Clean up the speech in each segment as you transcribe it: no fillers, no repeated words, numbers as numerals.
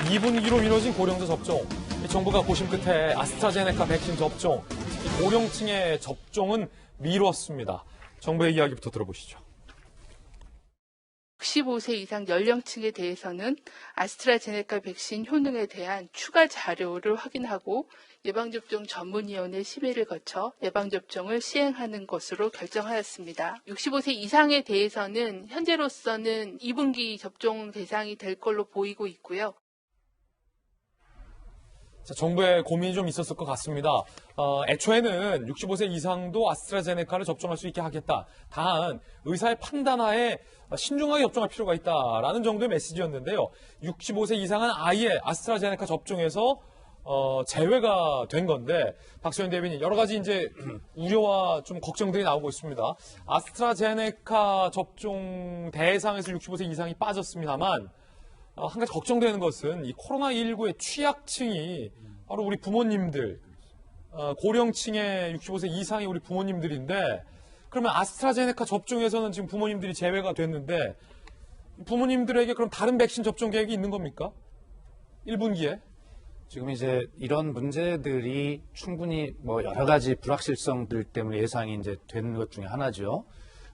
2분기로 미뤄진 고령자 접종. 정부가 고심 끝에 아스트라제네카 백신 접종, 고령층의 접종은 미뤘습니다. 정부의 이야기부터 들어보시죠. 65세 이상 연령층에 대해서는 아스트라제네카 백신 효능에 대한 추가 자료를 확인하고 예방접종 전문위원회 심의를 거쳐 예방접종을 시행하는 것으로 결정하였습니다. 65세 이상에 대해서는 현재로서는 2분기 접종 대상이 될 걸로 보이고 있고요. 자, 정부의 고민이 좀 있었을 것 같습니다. 애초에는 65세 이상도 아스트라제네카를 접종할 수 있게 하겠다. 단 의사의 판단하에 신중하게 접종할 필요가 있다라는 정도의 메시지였는데요. 65세 이상은 아예 아스트라제네카 접종에서 제외가 된 건데, 박소연 대변인, 여러 가지 이제 우려와 좀 걱정들이 나오고 있습니다. 아스트라제네카 접종 대상에서 65세 이상이 빠졌습니다만, 한 가지 걱정되는 것은 이 코로나19의 취약층이 바로 우리 부모님들, 고령층의 65세 이상의 우리 부모님들인데, 그러면 아스트라제네카 접종에서는 지금 부모님들이 제외가 됐는데, 부모님들에게 그럼 다른 백신 접종 계획이 있는 겁니까? 1분기에? 지금 이제 이런 문제들이 충분히 뭐 여러 가지 불확실성들 때문에 예상이 이제 되는 것 중에 하나죠.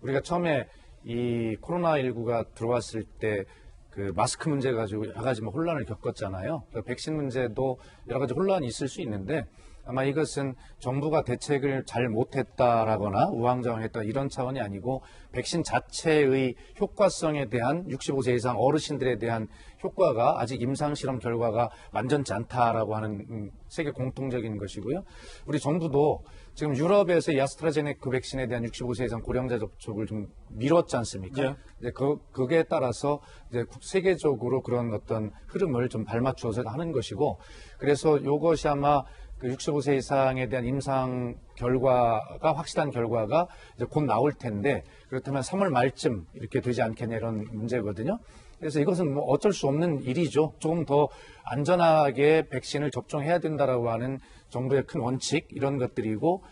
우리가 처음에 이 코로나19가 들어왔을 때 그 마스크 문제 가지고 여러 가지 뭐 혼란을 겪었잖아요. 백신 문제도 여러 가지 혼란이 있을 수 있는데, 아마 이것은 정부가 대책을 잘 못했다라거나 우왕좌왕했다 이런 차원이 아니고, 백신 자체의 효과성에 대한 65세 이상 어르신들에 대한 효과가 아직 임상실험 결과가 완전치 않다라고 하는 세계 공통적인 것이고요. 우리 정부도 지금 유럽에서 이 아스트라제네카 백신에 대한 65세 이상 고령자 접촉을 좀 미뤘지 않습니까? 네. 이제 그게 따라서 이제 세계적으로 그런 어떤 흐름을 좀 발맞추어서 하는 것이고, 그래서 이것이 아마 그 65세 이상에 대한 임상 결과가 확실한 결과가 이제 곧 나올 텐데, 그렇다면 3월 말쯤 이렇게 되지 않겠냐 이런 문제거든요. 그래서 이것은 뭐 어쩔 수 없는 일이죠. 조금 더 안전하게 백신을 접종해야 된다라고 하는 정부의 큰 원칙 이런 것들이고,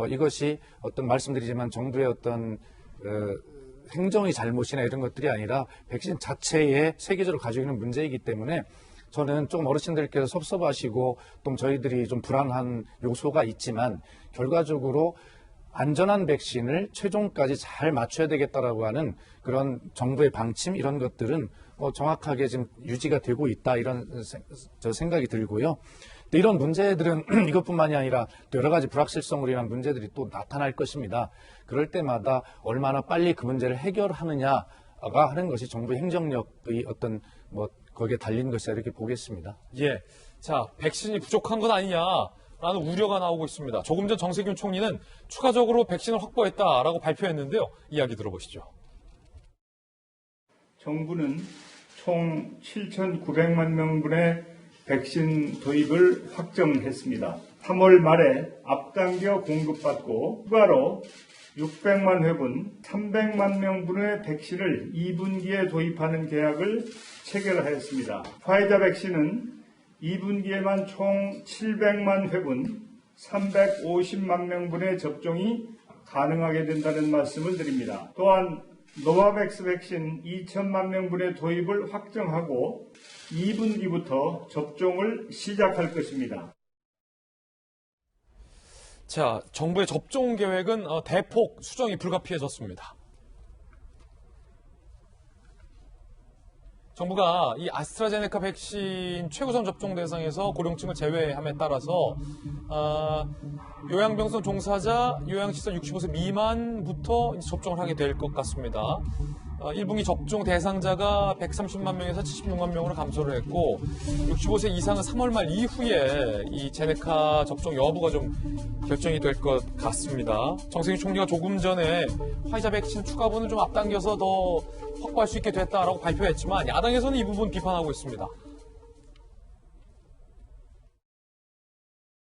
이것이 어떤 말씀드리지만 정부의 어떤 행정의 잘못이나 이런 것들이 아니라 백신 자체에 세계적으로 가지고 있는 문제이기 때문에, 저는 좀 어르신들께서 섭섭하시고 또 저희들이 좀 불안한 요소가 있지만, 결과적으로 안전한 백신을 최종까지 잘 맞춰야 되겠다라고 하는 그런 정부의 방침 이런 것들은 정확하게 지금 유지가 되고 있다 이런 생각이 들고요. 이런 문제들은 이것뿐만이 아니라 또 여러 가지 불확실성으로 인한 문제들이 또 나타날 것입니다. 그럴 때마다 얼마나 빨리 그 문제를 해결하느냐가 하는 것이 정부의 행정력의 어떤 거기에 달린 것이다 이렇게 보겠습니다. 예. 자, 백신이 부족한 것 아니냐라는 우려가 나오고 있습니다. 조금 전 정세균 총리는 추가적으로 백신을 확보했다라고 발표했는데요. 이야기 들어보시죠. 정부는 총 7,900만 명분의 백신 도입을 확정했습니다. 3월 말에 앞당겨 공급받고 추가로 600만 회분, 300만 명분의 백신을 2분기에 도입하는 계약을 체결하였습니다. 화이자 백신은 2분기에만 총 700만 회분, 350만 명분의 접종이 가능하게 된다는 말씀을 드립니다. 또한 노바백스 백신 2천만 명분의 도입을 확정하고 2분기부터 접종을 시작할 것입니다. 자, 정부의 접종 계획은 대폭 수정이 불가피해졌습니다. 정부가 이 아스트라제네카 백신 최우선 접종 대상에서 고령층을 제외함에 따라서 요양병상 종사자, 요양시설 65세 미만부터 이제 접종을 하게 될 것 같습니다. 1분기 접종 대상자가 130만 명에서 76만 명으로 감소를 했고, 65세 이상은 3월 말 이후에 이 제네카 접종 여부가 좀 결정이 될 것 같습니다. 정세균 총리가 조금 전에 화이자 백신 추가분을 좀 앞당겨서 더 확보할 수 있게 됐다라고 발표했지만, 야당에서는 이 부분 비판하고 있습니다.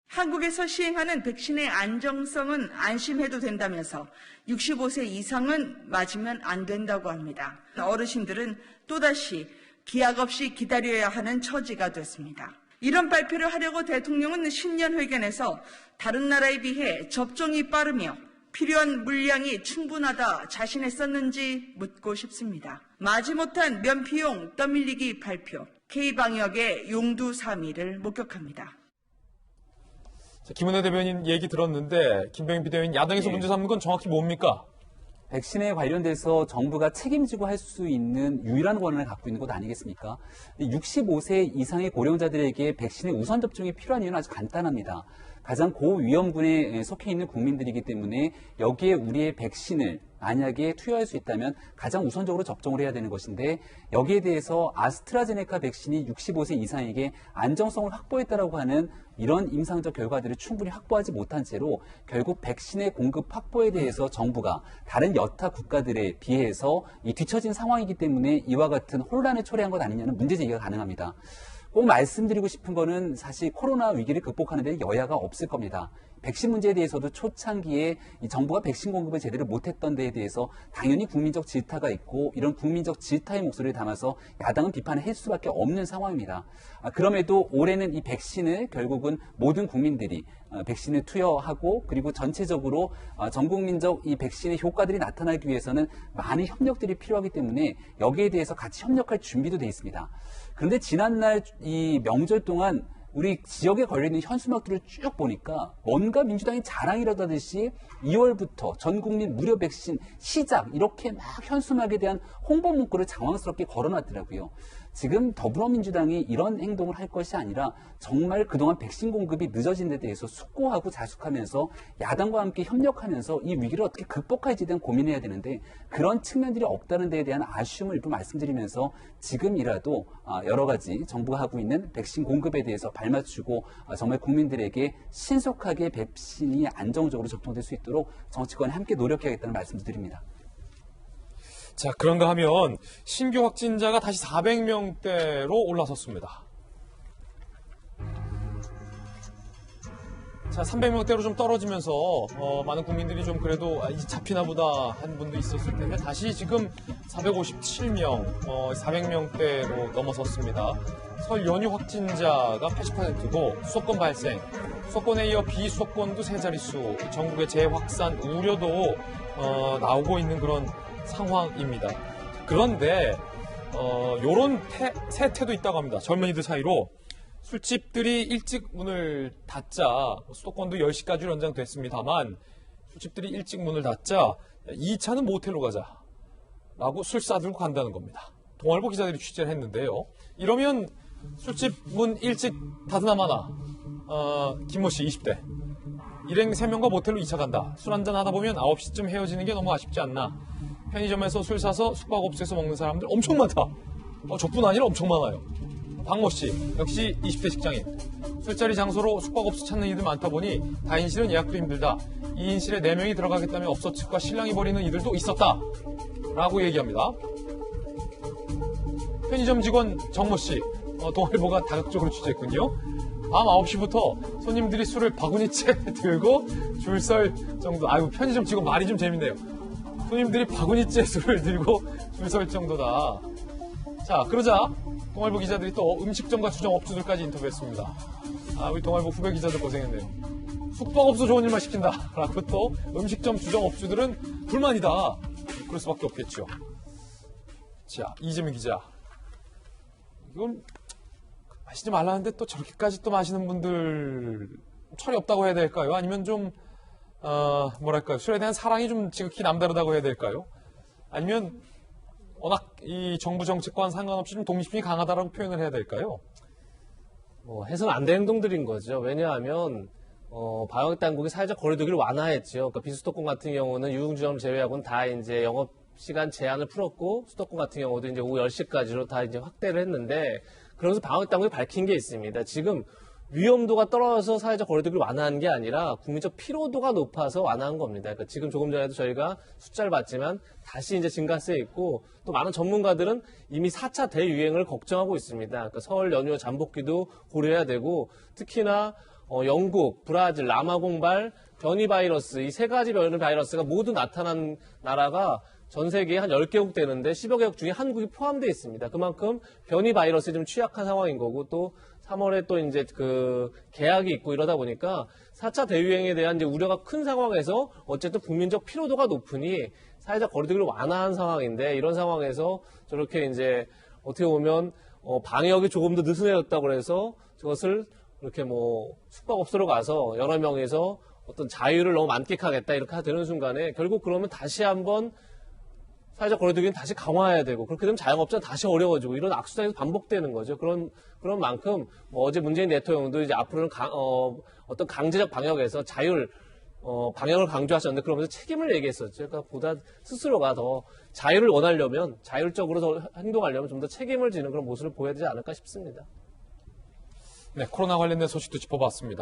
한국에서 시행하는 백신의 안정성은 안심해도 된다면서 65세 이상은 맞으면 안 된다고 합니다. 어르신들은 또다시 기약 없이 기다려야 하는 처지가 됐습니다. 이런 발표를 하려고 대통령은 신년회견에서 다른 나라에 비해 접종이 빠르며 필요한 물량이 충분하다 자신했었는지 묻고 싶습니다. 마지못한 면피용 떠밀리기 발표, K방역의 용두사미를 목격합니다. 자, 김은혜 대변인 얘기 들었는데 김병인 비대위원 야당에서 문제 삼는 건 정확히 뭡니까? 백신에 관련돼서 정부가 책임지고 할 수 있는 유일한 권한을 갖고 있는 곳 아니겠습니까? 65세 이상의 고령자들에게 백신의 우선 접종이 필요한 이유는 아주 간단합니다. 가장 고위험군에 속해 있는 국민들이기 때문에 여기에 우리의 백신을 만약에 투여할 수 있다면 가장 우선적으로 접종을 해야 되는 것인데 여기에 대해서 아스트라제네카 백신이 65세 이상에게 안정성을 확보했다라고 하는 이런 임상적 결과들을 충분히 확보하지 못한 채로 결국 백신의 공급 확보에 대해서 정부가 다른 여타 국가들에 비해서 이 뒤처진 상황이기 때문에 이와 같은 혼란을 초래한 것 아니냐는 문제 제기가 가능합니다. 꼭 말씀드리고 싶은 거는 사실 코로나 위기를 극복하는 데 여야가 없을 겁니다. 백신 문제에 대해서도 초창기에 이 정부가 백신 공급을 제대로 못했던 데에 대해서 당연히 국민적 질타가 있고 이런 국민적 질타의 목소리를 담아서 야당은 비판을 할 수밖에 없는 상황입니다. 그럼에도 올해는 이 백신을 결국은 모든 국민들이 백신을 투여하고 그리고 전체적으로 전 국민적 이 백신의 효과들이 나타나기 위해서는 많은 협력들이 필요하기 때문에 여기에 대해서 같이 협력할 준비도 돼 있습니다. 그런데 지난날 이 명절 동안 우리 지역에 걸려있는 현수막들을 쭉 보니까 뭔가 민주당이 자랑이라듯이 2월부터 전 국민 무료 백신 시작 이렇게 막 현수막에 대한 홍보 문구를 장황스럽게 걸어놨더라고요. 지금 더불어민주당이 이런 행동을 할 것이 아니라 정말 그동안 백신 공급이 늦어진 데 대해서 숙고하고 자숙하면서 야당과 함께 협력하면서 이 위기를 어떻게 극복할지에 대한 고민해야 되는데 그런 측면들이 없다는 데에 대한 아쉬움을 일부 말씀드리면서 지금이라도 여러 가지 정부가 하고 있는 백신 공급에 대해서 발맞추고 정말 국민들에게 신속하게 백신이 안정적으로 접종될 수 있도록 정치권이 함께 노력해야겠다는 말씀도 드립니다. 자, 그런가 하면 신규 확진자가 다시 400명대로 올라섰습니다. 자, 300명대로 좀 떨어지면서 많은 국민들이 좀 그래도 잡히나 보다 한 분도 있었을 텐데 다시 지금 457명, 400명대로 넘어섰습니다. 설 연휴 확진자가 80%고 수도권 발생, 수도권에 이어 비수도권도 세 자릿수, 전국의 재확산 우려도 나오고 있는 그런 상황입니다. 그런데 요런 세태도 있다고 합니다. 젊은이들 사이로 술집들이 일찍 문을 닫자 수도권도 10시까지로 연장됐습니다만 술집들이 일찍 문을 닫자 2차는 모텔로 가자 라고 술 싸들고 간다는 겁니다. 동아일보 기자들이 취재를 했는데요. 이러면 술집 문 일찍 닫으나 마나 김모 씨 20대 일행 3명과 모텔로 2차 간다. 술 한잔 하다 보면 9시쯤 헤어지는 게 너무 아쉽지 않나. 편의점에서 술 사서 숙박업소에서 먹는 사람들 엄청 많다. 저뿐 아니라 엄청 많아요. 박모 씨 역시 20대 직장인. 술자리 장소로 숙박업소 찾는 이들 많다 보니 다인실은 예약도 힘들다. 2인실에 4명이 들어가겠다며 업소 측과 신랑이 벌이는 이들도 있었다. 라고 얘기합니다. 편의점 직원 정모 씨 동아일보가 다각적으로 취재했군요. 밤 9시부터 손님들이 술을 바구니째 들고 줄 설 정도. 아이고, 편의점 직원 말이 좀 재밌네요. 손님들이 바구니째 술을 들고 줄 설 정도다. 자, 그러자 동아일보 기자들이 또 음식점과 주점 업주들까지 인터뷰했습니다. 우리 동아일보 후배 기자들 고생했네요. 숙박업소 좋은 일만 시킨다 라고 또 음식점 주점 업주들은 불만이다. 그럴 수밖에 없겠죠. 자, 이재민 기자. 이건 마시지 말라는데 또 저렇게까지 또 마시는 분들 철이 없다고 해야 될까요? 아니면 좀 뭐랄까요? 술에 대한 사랑이 좀 지극히 남다르다고 해야 될까요? 아니면 워낙 이 정부 정책과는 상관없이 좀 독립심이 강하다라고 표현을 해야 될까요? 해서는 안 되는 행동들인 거죠. 왜냐하면 방역 당국이 사회적 거리두기를 완화했죠. 그러니까 비수도권 같은 경우는 유흥주점 제외하고는 다 이제 영업 시간 제한을 풀었고 수도권 같은 경우도 이제 오후 10시까지로 다 이제 확대를 했는데 그러면서 방역 당국이 밝힌 게 있습니다. 지금 위험도가 떨어져서 사회적 거리두기를 완화한 게 아니라 국민적 피로도가 높아서 완화한 겁니다. 그러니까 지금 조금 전에도 저희가 숫자를 봤지만 다시 이제 증가세에 있고 또 많은 전문가들은 이미 4차 대유행을 걱정하고 있습니다. 그러니까 설 연휴 잠복기도 고려해야 되고 특히나 영국, 브라질, 남아공발, 변이 바이러스 이 세 가지 변이 바이러스가 모두 나타난 나라가 전 세계에 한 10개국 되는데 10여 개국 중에 한국이 포함되어 있습니다. 그만큼 변이 바이러스에 좀 취약한 상황인 거고 또 3월에 또 이제 그 개학이 있고 이러다 보니까 4차 대유행에 대한 이제 우려가 큰 상황에서 어쨌든 국민적 피로도가 높으니 사회적 거리두기를 완화한 상황인데 이런 상황에서 저렇게 이제 어떻게 보면 방역이 조금 더 느슨해졌다고 해서 저것을 이렇게 뭐 숙박업소로 가서 여러 명이서 어떤 자유를 너무 만끽하겠다 이렇게 되는 순간에 결국 그러면 다시 한번 사회적 거리두기는 다시 강화해야 되고 그렇게 되면 자영업자는 다시 어려워지고 이런 악순환이 반복되는 거죠. 그런 만큼 뭐 어제 문재인 대통령도 이제 앞으로는 어떤 강제적 방역에서 방역을 강조하셨는데 그러면서 책임을 얘기했었죠. 그러니까 보다 스스로가 더 자유를 원하려면 자율적으로 더 행동하려면 좀 더 책임을 지는 그런 모습을 보여야 되지 않을까 싶습니다. 네, 코로나 관련된 소식도 짚어봤습니다.